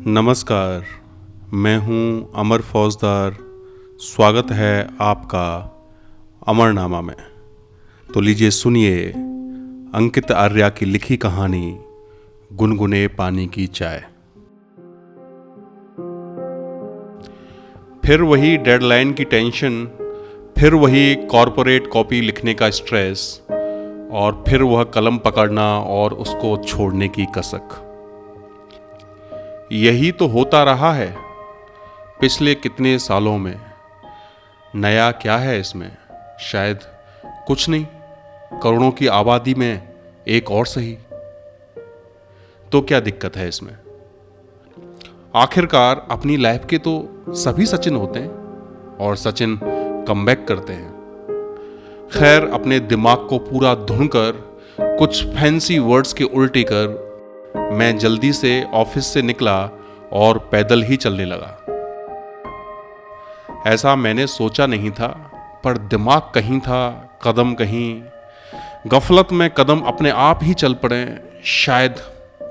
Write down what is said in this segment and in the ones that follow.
नमस्कार, मैं हूं अमर फौजदार। स्वागत है आपका अमरनामा में। तो लीजिए सुनिए अंकित आर्या की लिखी कहानी गुनगुने पानी की चाय। फिर वही डेडलाइन की टेंशन, फिर वही कॉरपोरेट कॉपी लिखने का स्ट्रेस, और फिर वह कलम पकड़ना और उसको छोड़ने की कसक। यही तो होता रहा है पिछले कितने सालों में। नया क्या है इसमें? शायद कुछ नहीं, करोड़ों की आबादी में एक और सही। तो क्या दिक्कत है इसमें? आखिरकार अपनी लाइफ के तो सभी सचिन होते हैं और सचिन कमबैक करते हैं। खैर, अपने दिमाग को पूरा धुनकर कुछ फैंसी वर्ड्स के उल्टे कर मैं जल्दी से ऑफिस से निकला और पैदल ही चलने लगा। ऐसा मैंने सोचा नहीं था, पर दिमाग कहीं था, कदम कहीं। गफलत में कदम अपने आप ही चल पड़े। शायद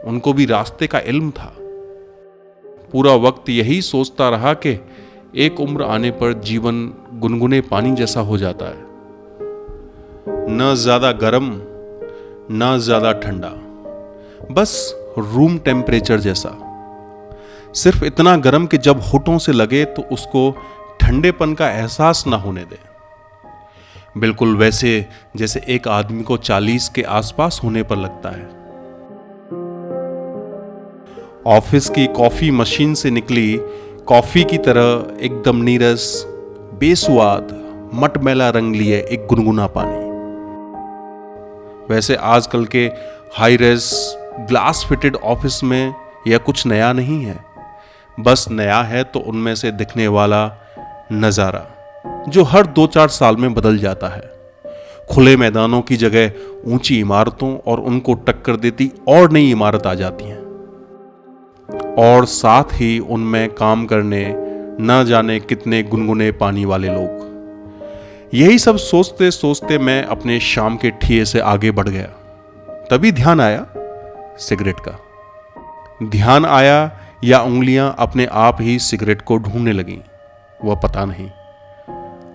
उनको भी रास्ते का इल्म था। पूरा वक्त यही सोचता रहा कि एक उम्र आने पर जीवन गुनगुने पानी जैसा हो जाता है, न ज्यादा गर्म न ज्यादा ठंडा, बस रूम टेम्परेचर जैसा। सिर्फ इतना गर्म कि जब होठों से लगे तो उसको ठंडेपन का एहसास ना होने दे। बिल्कुल वैसे जैसे एक आदमी को 40 के आसपास होने पर लगता है। ऑफिस की कॉफी मशीन से निकली कॉफी की तरह एकदम नीरस, बेसुआद, मटमैला रंग लिए एक गुनगुना पानी। वैसे आजकल के high rise glass fitted office में यह कुछ नया नहीं है। बस नया है तो उनमें से दिखने वाला नज़ारा, जो हर 2-4 साल में बदल जाता है। खुले मैदानों की जगह ऊंची इमारतों और उनको टक्कर देती और नई इमारत आ जाती हैं, और साथ ही उनमें काम करने न जाने कितने गुनगुने पानी वाले लोग। यही सब सोचते सोचते मैं अपने शाम के ठिये से आगे बढ़ गया। तभी ध्यान आया सिगरेट का। ध्यान आया या उंगलियां अपने आप ही सिगरेट को ढूंढने लगीं, वह पता नहीं।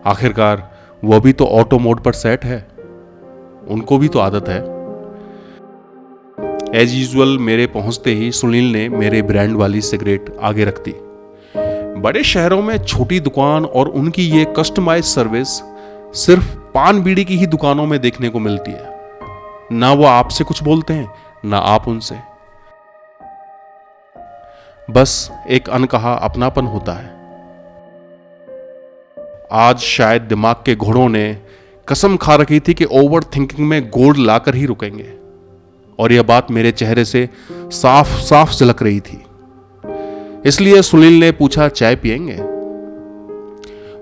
आखिरकार वह भी तो ऑटो मोड पर सेट है, उनको भी तो आदत है। एज यूजुअल मेरे पहुंचते ही सुनील ने मेरे ब्रांड वाली सिगरेट आगे रख दी। बड़े शहरों में छोटी दुकान और उनकी ये कस्टमाइज सर्विस सिर्फ पान बीड़ी की ही दुकानों में देखने को मिलती है। ना वो आपसे कुछ बोलते हैं, ना आप उनसे। बस एक अनकहा अपनापन होता है। आज शायद दिमाग के घोड़ों ने कसम खा रखी थी कि ओवर थिंकिंग में गोल्ड लाकर ही रुकेंगे, और यह बात मेरे चेहरे से साफ साफ झलक रही थी। इसलिए सुनील ने पूछा, चाय पिएंगे?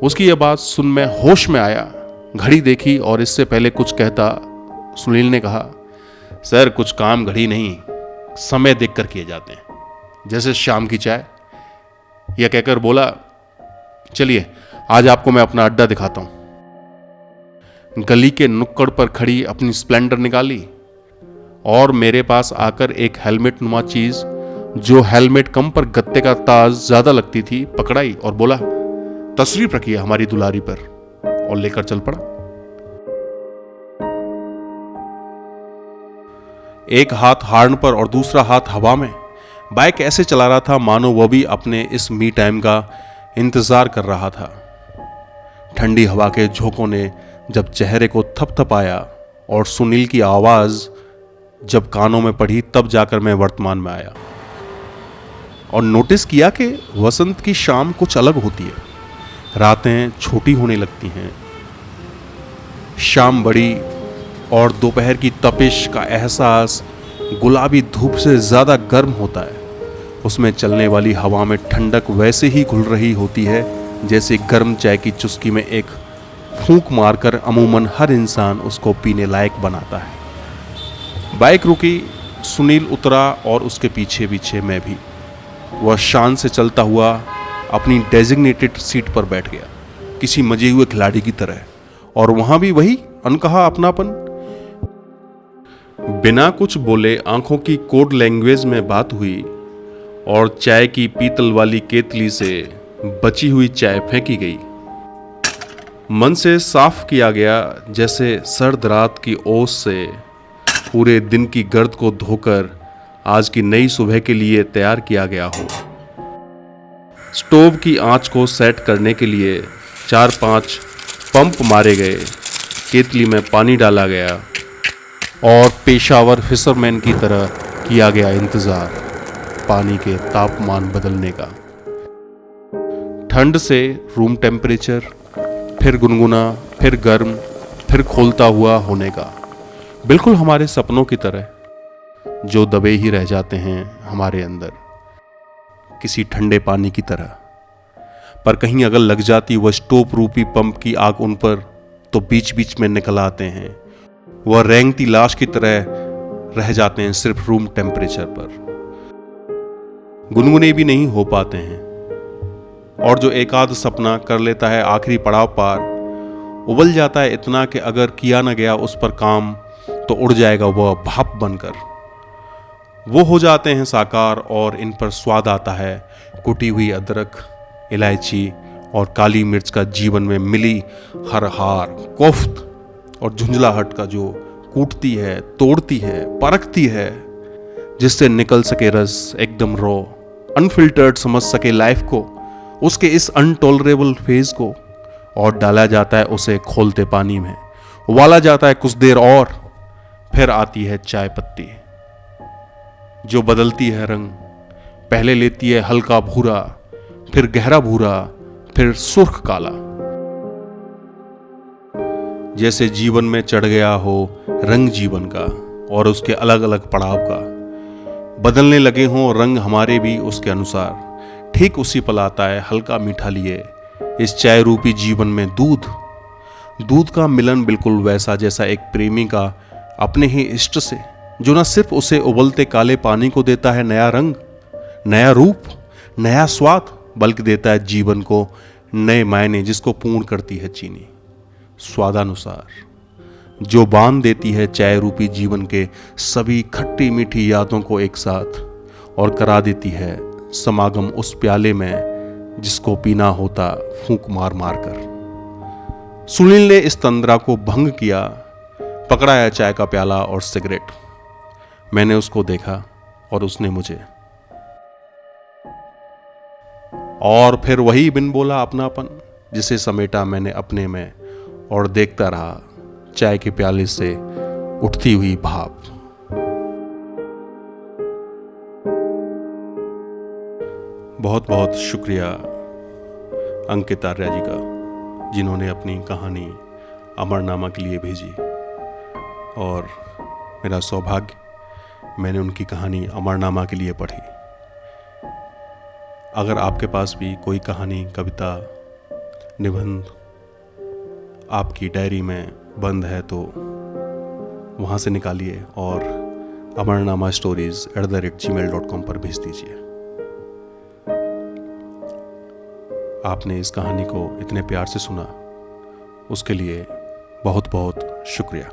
उसकी यह बात सुन मैं होश में आया, घड़ी देखी और इससे पहले कुछ कहता सुनील ने कहा, सर कुछ काम घड़ी नहीं, समय देखकर किए जाते हैं, जैसे शाम की चाय। यह कहकर बोला, चलिए आज आपको मैं अपना अड्डा दिखाता हूं। गली के नुक्कड़ पर खड़ी अपनी स्प्लेंडर निकाली और मेरे पास आकर एक हेलमेट नुमा चीज, जो हेलमेट कम पर गत्ते का ताज ज्यादा लगती थी, पकड़ाई और बोला, तशरीफ रखिए हमारी दुलारी पर, और लेकर चल पड़ा। एक हाथ हॉर्न पर और दूसरा हाथ हवा में बाइक ऐसे चला रहा था मानो वह भी अपने इस मी टाइम का इंतजार कर रहा था। ठंडी हवा के झोंकों ने जब चेहरे को थपथपाया और सुनील की आवाज जब कानों में पड़ी, तब जाकर मैं वर्तमान में आया और नोटिस किया कि वसंत की शाम कुछ अलग होती है। रातें छोटी होने लगती हैं, शाम बड़ी, और दोपहर की तपिश का एहसास गुलाबी धूप से ज़्यादा गर्म होता है। उसमें चलने वाली हवा में ठंडक वैसे ही घुल रही होती है जैसे गर्म चाय की चुस्की में एक फूंक मारकर अमूमन हर इंसान उसको पीने लायक बनाता है। बाइक रुकी, सुनील उतरा और उसके पीछे पीछे मैं भी। वह शान से चलता हुआ अपनी डेजिग्नेटेड सीट पर बैठ गया, किसी मजे हुए खिलाड़ी की तरह, और वहां भी वही अनकहा अपनापन। बिना कुछ बोले आंखों की कोड लैंग्वेज में बात हुई और चाय की पीतल वाली केतली से बची हुई चाय फेंकी गई। मन से साफ किया गया, जैसे सर्द रात की ओस से पूरे दिन की गर्द को धोकर आज की नई सुबह के लिए तैयार किया गया हो। स्टोव की आंच को सेट करने के लिए 4-5 पंप मारे गए, केतली में पानी डाला गया और पेशावर फिशरमैन की तरह किया गया इंतज़ार पानी के तापमान बदलने का। ठंड से रूम टेम्परेचर, फिर गुनगुना, फिर गर्म, फिर खोलता हुआ होने का, बिल्कुल हमारे सपनों की तरह जो दबे ही रह जाते हैं हमारे अंदर किसी ठंडे पानी की तरह। पर कहीं अगर लग जाती वह स्टोव रूपी पंप की आग उन पर, तो बीच बीच में निकल आते हैं, वह रेंगती लाश की तरह रह जाते हैं सिर्फ रूम टेम्परेचर पर। गुनगुने भी नहीं हो पाते हैं, और जो एक आध सपना कर लेता है आखिरी पड़ाव पार, उबल जाता है इतना कि अगर किया न गया उस पर काम तो उड़ जाएगा वह भाप बनकर। वो हो जाते हैं साकार और इन पर स्वाद आता है कुटी हुई अदरक, इलायची और काली मिर्च का जीवन में मिली हर हार, कोफ्त और झुंझलाहट का जो कूटती है, तोड़ती है, परखती है, जिससे निकल सके रस एकदम रॉ, अनफिल्टर्ड समझ सके लाइफ को, उसके इस अनटॉलरेबल फेज को, और डाला जाता है उसे खोलते पानी में, उबाला जाता है कुछ देर और फिर आती है चाय पत्ती जो बदलती है रंग। पहले लेती है हल्का भूरा, फिर गहरा भूरा, फिर सुर्ख काला। जैसे जीवन में चढ़ गया हो रंग जीवन का और उसके अलग अलग पड़ाव का, बदलने लगे हों रंग हमारे भी उसके अनुसार। ठीक उसी पल आता है हल्का मीठा लिए इस चाय रूपी जीवन में दूध का मिलन, बिल्कुल वैसा जैसा एक प्रेमी का अपने ही इष्ट से, जो न सिर्फ उसे उबलते काले पानी को देता है नया रंग, नया रूप, नया स्वाद, बल्कि देता है जीवन को नए मायने, जिसको पूर्ण करती है चीनी स्वादानुसार, जो बांध देती है चाय रूपी जीवन के सभी खट्टी मीठी यादों को एक साथ और करा देती है समागम उस प्याले में जिसको पीना होता फूंक मार मार कर। सुनील ने इस तंद्रा को भंग किया, पकड़ाया चाय का प्याला और सिगरेट। मैंने उसको देखा और उसने मुझे, और फिर वही बिन बोला अपनापन जिसे समेटा मैंने अपने में, और देखता रहा चाय के प्याले से उठती हुई भाप। बहुत बहुत शुक्रिया अंकित आर्या जी का, जिन्होंने अपनी कहानी अमरनामा के लिए भेजी, और मेरा सौभाग्य मैंने उनकी कहानी अमरनामा के लिए पढ़ी। अगर आपके पास भी कोई कहानी, कविता, निबंध आपकी डायरी में बंद है तो वहाँ से निकालिए और amarnamastories@gmail.com पर भेज दीजिए। आपने इस कहानी को इतने प्यार से सुना, उसके लिए बहुत बहुत शुक्रिया।